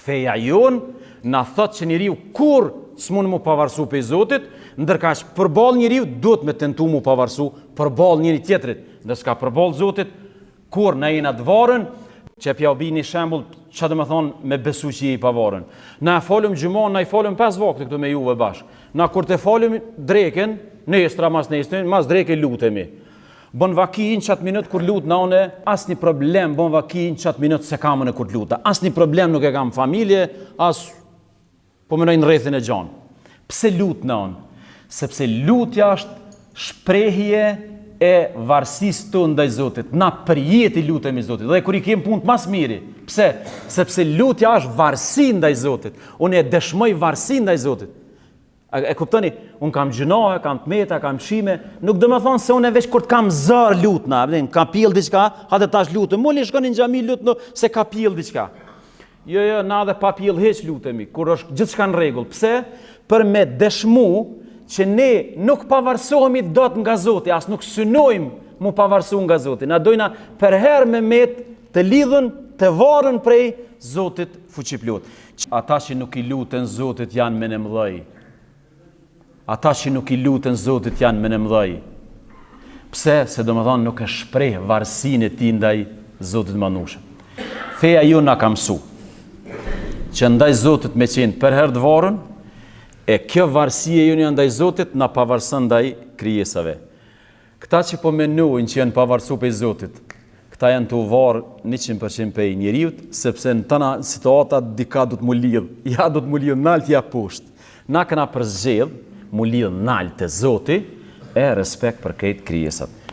Feja jonë na thot që njeriu kur s'mund mu pavarësu pe Zotit, ndërka që përballë njeriu duhet me tentu mu pavarësu përballë njëri tjetrit, ndërsa përballë Zotit kur na jena të varën, që pja u bi një shembull, që dhe me thonë me besu që je i pavarën. Na folëm gjumon, na i folëm 5 vakte këtu me juve bashkë. Na kur të folëm dreken, nestra mas nestra, mas dreke lutemi. Bon vakin qatë minut kur lut na une, as një problem, bon vakin qatë minut se kamën e kur luta. As një problem nuk e kam familje, as po menojnë rrethin e gjanë. Pse lut na unë? Sepse lutja është shprehje e varësisë tonë ndaj Zotit. Na për jetë i lutemi Zotit. Dhe kur i kem punë mas miri. Pse? Sepse lutja është varësi ndaj Zotit. Unë e dëshmoj varësi ndaj Zotit. E kuptoni? Unë kam gjinohe, kam tmeta, kam shime. Nuk do me thonë se unë e veç kur të kam zër lutna. Kam pil diçka, hajde tash lutem. Moli shkoni në xhami lutno se ka pil diçka. Jo, na dhe pa pil hiç lutemi. Kur është gjithçka në rregull. Pse? Për me dëshmu që ne nuk pavarësohemi dot nga Zoti, as nuk synojmë mu pavarësu nga Zoti. Na dojna për herë me met të lidhën, të varën prej Zotit fuqiplot. Ata që nuk i luten Zotit janë me në mëdhej. Ata që nuk i luten Zotit janë me në mëdhej. Pse? Se do më thonë nuk e shpreh varësinë e ti ndaj Zotit manushëm. Feja ju na ka mësu që ndaj Zotit me qenë për herë të varën, e kjo varësie ju një ndaj Zotit na pavarësën ndaj krijesave. Këta që po menojnë që janë pavarësu pe Zotit, këta janë të varë 100% pe njeriut, sepse në tëna situata dika du të mu lidhë, ja du të mu lidhë nalt, ja poshtë. Na këna përzgjedh, mu lidhë nalt të Zoti, e respekt për këtë krijesat.